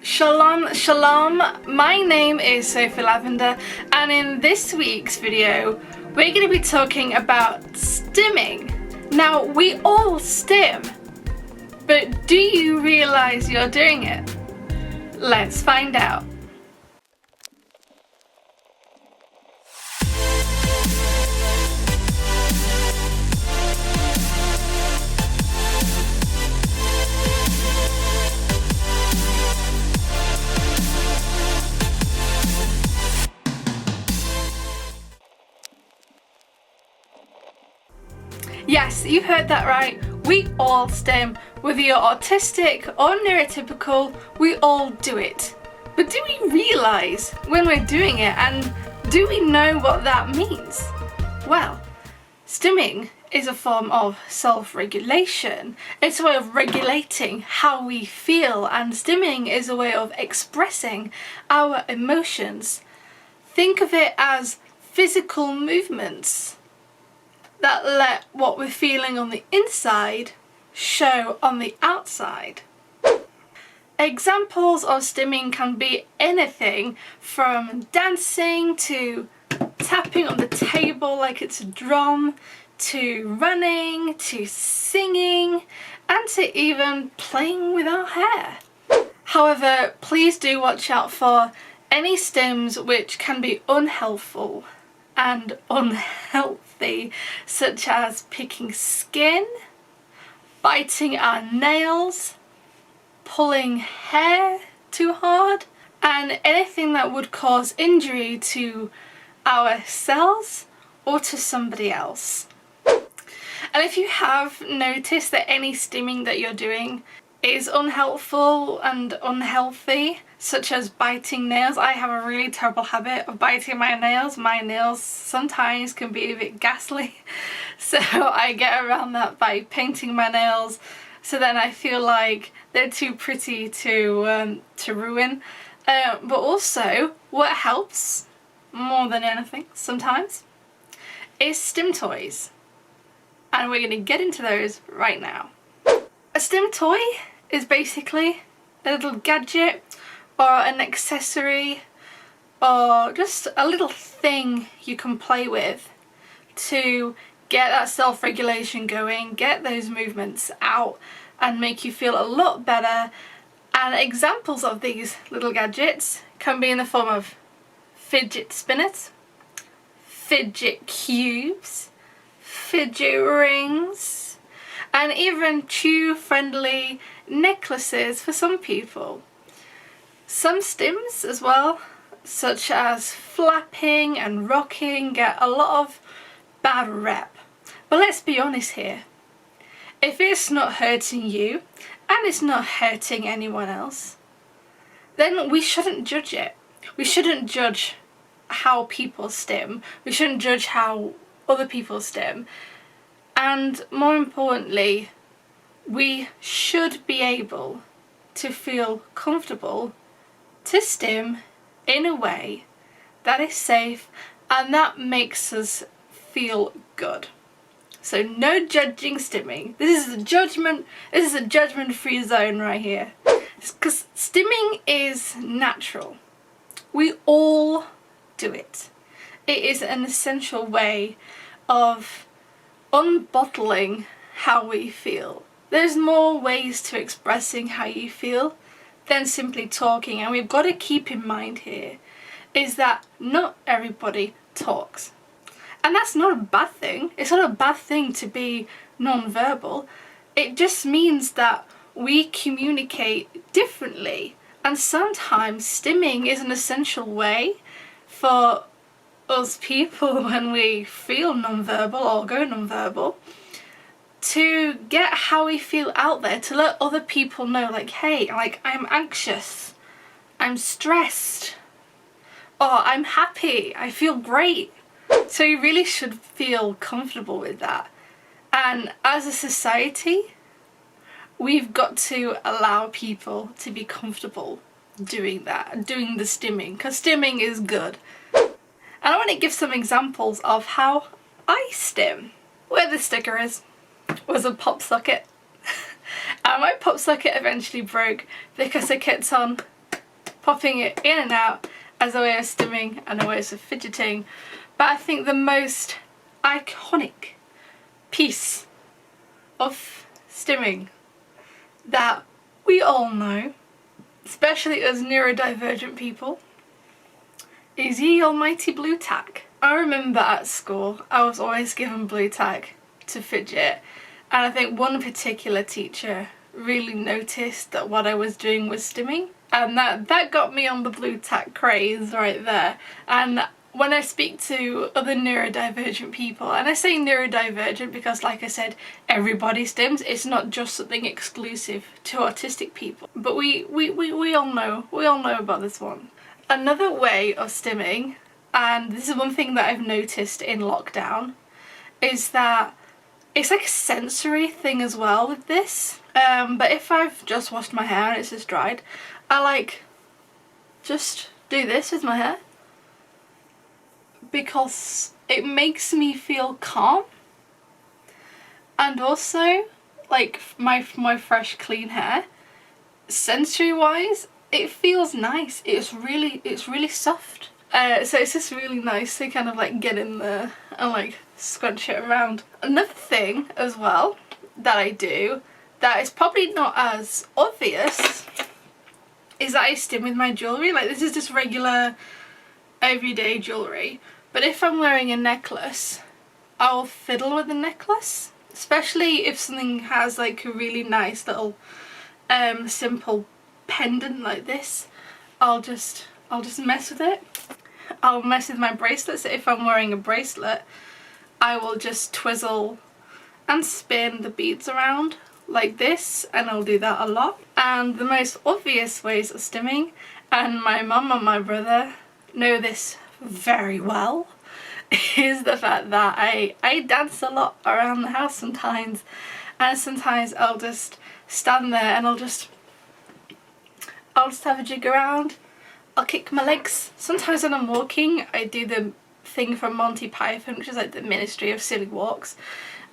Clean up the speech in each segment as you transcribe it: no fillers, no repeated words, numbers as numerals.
Shalom, shalom, my name is Sophie Lavender, and in this week's video we're going to be talking about stimming. Now, we all stim, but do you realise you're doing it? Let's find out. Yes, you heard that right. We all stim. Whether you're autistic or neurotypical, we all do it. But do we realise when we're doing it, and do we know what that means? Well, stimming is a form of self-regulation. It's a way of regulating how we feel, and stimming is a way of expressing our emotions. Think of it as physical movements that let what we're feeling on the inside show on the outside. Examples of stimming can be anything from dancing to tapping on the table like it's a drum, to running, to singing, and to even playing with our hair. However, please do watch out for any stims which can be unhelpful and unhealthy, such as picking skin, biting our nails, pulling hair too hard, and anything that would cause injury to ourselves or to somebody else. And if you have noticed that any stimming that you're doing is unhelpful and unhealthy, such as biting nails. I have a really terrible habit of biting my nails. My nails sometimes can be a bit ghastly, so I get around that by painting my nails, so then I feel like they're too pretty to ruin. But also, what helps more than anything sometimes is Stim Toys, and we're going to get into those right now. A Stim toy is basically a little gadget or an accessory or just a little thing you can play with to get that self-regulation going, get those movements out and make you feel a lot better. And examples of these little gadgets can be in the form of fidget spinners, fidget cubes, fidget rings, and even chew-friendly necklaces for some people. Some stims as well, such as flapping and rocking, get a lot of bad rep. But let's be honest here. If it's not hurting you and it's not hurting anyone else, then we shouldn't judge it. We shouldn't judge how people stim. We shouldn't judge how other people stim. And more importantly, we should be able to feel comfortable to stim in a way that is safe and that makes us feel good. So no judging stimming. This is a judgment-free zone right here. Because stimming is natural. We all do it. It is an essential way of unbottling how we feel. There's more ways to expressing how you feel than simply talking, and we've got to keep in mind here is that not everybody talks. And that's not a bad thing. It's not a bad thing to be non-verbal. It just means that we communicate differently, and sometimes stimming is an essential way for us people when we feel non-verbal or go non-verbal to get how we feel out there, to let other people know, like, hey, like, I'm anxious, I'm stressed, or I'm happy, I feel great. So you really should feel comfortable with that. And as a society, we've got to allow people to be comfortable doing that, doing the stimming, because stimming is good. And I want to give some examples of how I stim. Where the sticker is was a pop socket. And my pop socket eventually broke because it kept on popping it in and out as a way of stimming and a way of fidgeting. But I think the most iconic piece of stimming that we all know, especially as neurodivergent people, is ye almighty blue tack. I remember at school I was always given blue tack to fidget, and I think one particular teacher really noticed that what I was doing was stimming, and that got me on the blue tack craze right there. And when I speak to other neurodivergent people, and I say neurodivergent because, like I said, everybody stims, it's not just something exclusive to autistic people, but we all know about this one. Another way of stimming, and this is one thing that I've noticed in lockdown, is that it's like a sensory thing as well with this. But if I've just washed my hair and it's just dried, I like just do this with my hair because it makes me feel calm, and also like my fresh clean hair, sensory wise, it feels nice. It's really soft. So it's just really nice to kind of like get in there and like scrunch it around. Another thing as well that I do that is probably not as obvious is that I stim with my jewellery. Like, this is just regular everyday jewellery, but if I'm wearing a necklace, I'll fiddle with the necklace, especially if something has like a really nice little simple pendant like this. I'll just mess with it. I'll mess with my bracelets. So if I'm wearing a bracelet, I will just twizzle and spin the beads around like this, and I'll do that a lot. And the most obvious ways of stimming, and my mum and my brother know this very well, is the fact that I dance a lot around the house sometimes, and sometimes I'll just stand there and I'll just have a jig around. I'll kick my legs. Sometimes when I'm walking, I do the thing from Monty Python, which is like the Ministry of Silly Walks,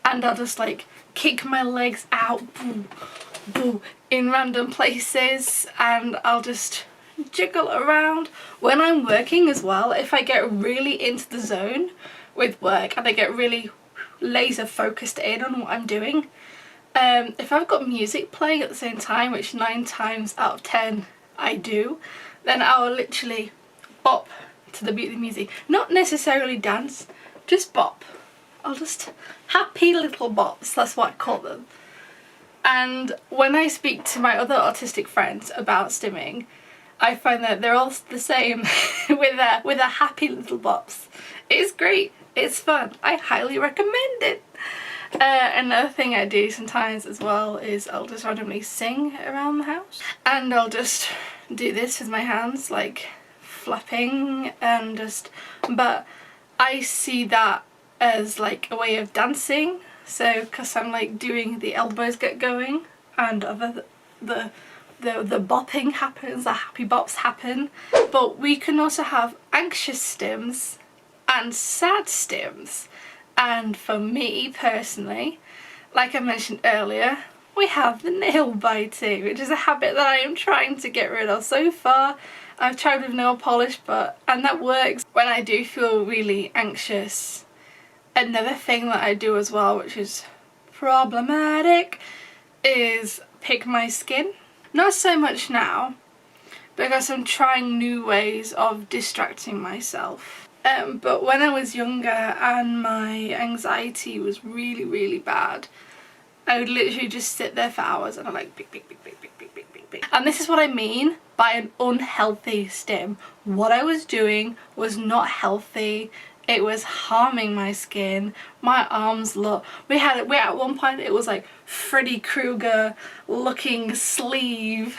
and I'll just like kick my legs out, boo, boo, in random places, and I'll just jiggle around. When I'm working as well, if I get really into the zone with work and I get really laser focused in on what I'm doing, if I've got music playing at the same time, which 9 times out of 10 I do, then I'll literally bop to the beat of the music. Not necessarily dance, just bop. I'll just happy little bops, that's what I call them. And when I speak to my other autistic friends about stimming, I find that they're all the same with a happy little bops. It's great, it's fun, I highly recommend it. Another thing I do sometimes as well is I'll just randomly sing around the house, and I'll just do this with my hands, like flapping and just, but I see that as like a way of dancing, so because I'm like doing the elbows get going and the bopping happens, the happy bops happen. But we can also have anxious stims and sad stims. And for me personally, like I mentioned earlier, we have the nail biting, which is a habit that I am trying to get rid of. So far I've tried with nail polish, and that works when I do feel really anxious. Another thing that I do as well, which is problematic, is pick my skin. Not so much now, because I'm trying new ways of distracting myself. But when I was younger and my anxiety was really bad, I would literally just sit there for hours and I'm like pick. And this is what I mean by an unhealthy stim. What I was doing was not healthy. It was harming my skin. My arms look, we at one point it was like Freddy Krueger looking sleeve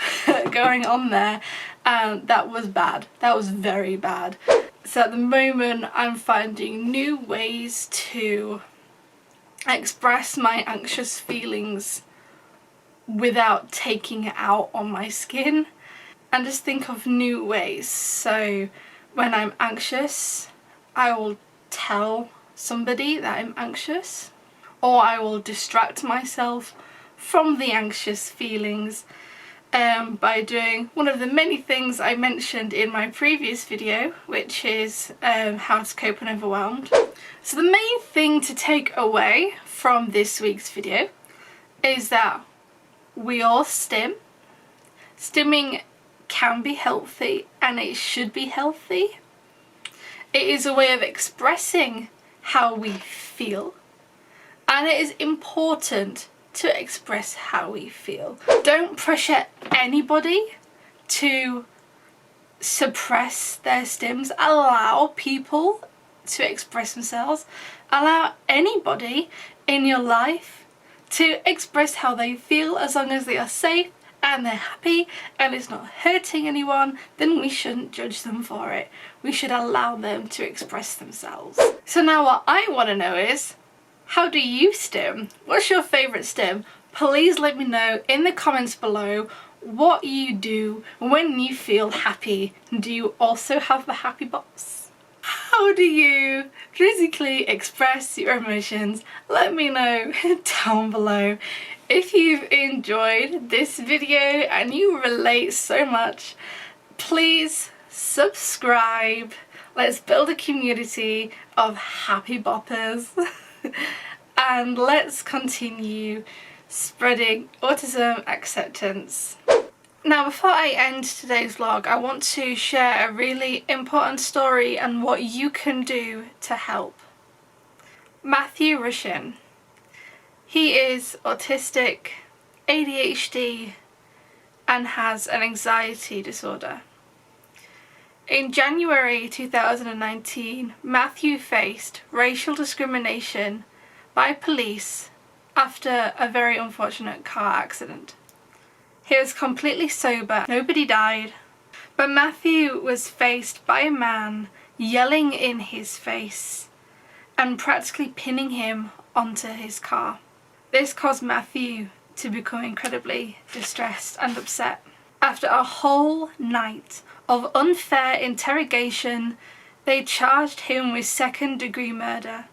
going on there, and that was bad. That was very bad. So at the moment I'm finding new ways to express my anxious feelings without taking it out on my skin, and just think of new ways. So when I'm anxious, I will tell somebody that I'm anxious, or I will distract myself from the anxious feelings, by doing one of the many things I mentioned in my previous video, which is how to cope when overwhelmed. So the main thing to take away from this week's video is that we all stim. Stimming can be healthy and it should be healthy. It is a way of expressing how we feel, and it is important to express how we feel. Don't pressure anybody to suppress their stims. Allow people to express themselves. Allow anybody in your life to express how they feel, as long as they are safe and they're happy and it's not hurting anyone. Then we shouldn't judge them for it. We should allow them to express themselves. So now what I want to know is, how do you stim? What's your favourite stim? Please let me know in the comments below what you do when you feel happy. Do you also have the happy box? How do you physically express your emotions? Let me know down below. If you've enjoyed this video and you relate so much, please subscribe. Let's build a community of happy boppers. And let's continue spreading autism acceptance. Now, before I end today's vlog, I want to share a really important story and what you can do to help. Matthew Rushin. He is autistic, ADHD, and has an anxiety disorder. In January 2019, Matthew faced racial discrimination by police after a very unfortunate car accident. He was completely sober, nobody died, but Matthew was faced by a man yelling in his face and practically pinning him onto his car. This caused Matthew to become incredibly distressed and upset. After a whole night of unfair interrogation, they charged him with second-degree murder.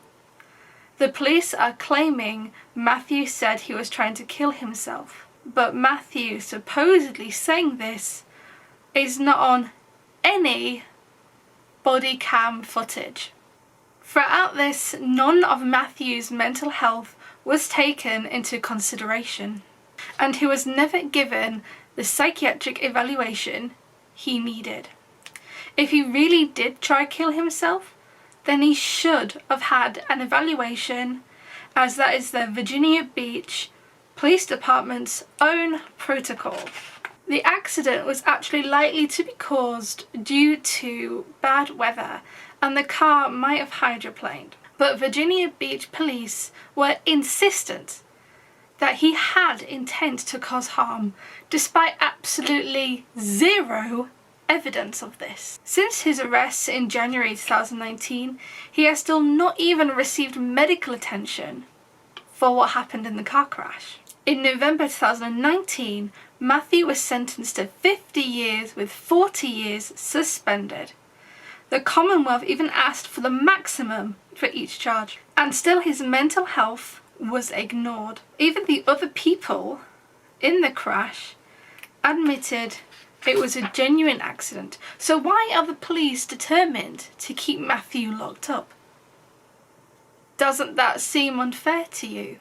The police are claiming Matthew said he was trying to kill himself, but Matthew supposedly saying this is not on any body cam footage. Throughout this, none of Matthew's mental health was taken into consideration, and he was never given the psychiatric evaluation he needed. If he really did try to kill himself, then he should have had an evaluation, as that is the Virginia Beach Police Department's own protocol. The accident was actually likely to be caused due to bad weather, and the car might have hydroplaned. But Virginia Beach police were insistent that he had intent to cause harm, despite absolutely zero evidence of this. Since his arrest in January 2019, he has still not even received medical attention for what happened in the car crash. In November 2019, Matthew was sentenced to 50 years with 40 years suspended. The Commonwealth even asked for the maximum for each charge, and still his mental health was ignored. Even the other people in the crash admitted it was a genuine accident. So why are the police determined to keep Matthew locked up? Doesn't that seem unfair to you?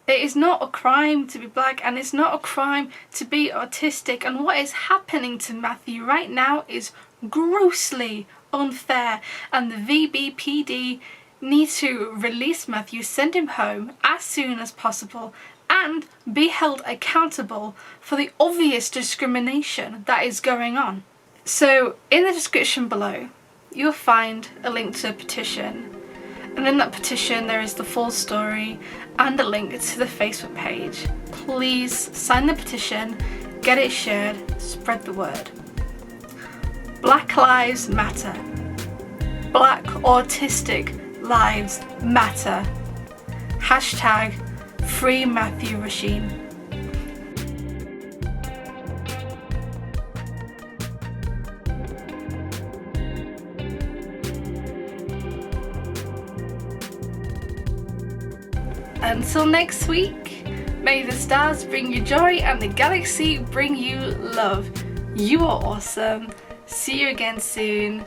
It is not a crime to be black, and it's not a crime to be autistic, and what is happening to Matthew right now is grossly unfair, and the VBPD need to release Matthew, send him home as soon as possible, and be held accountable for the obvious discrimination that is going on. So in the description below you'll find a link to a petition, and in that petition there is the full story and a link to the Facebook page. Please sign the petition, get it shared, spread the word. Black Lives Matter. Black autistic lives matter. Hashtag Free Matthew Rushin. Until next week, May the stars bring you joy and the galaxy bring you love. You are awesome. See you again soon.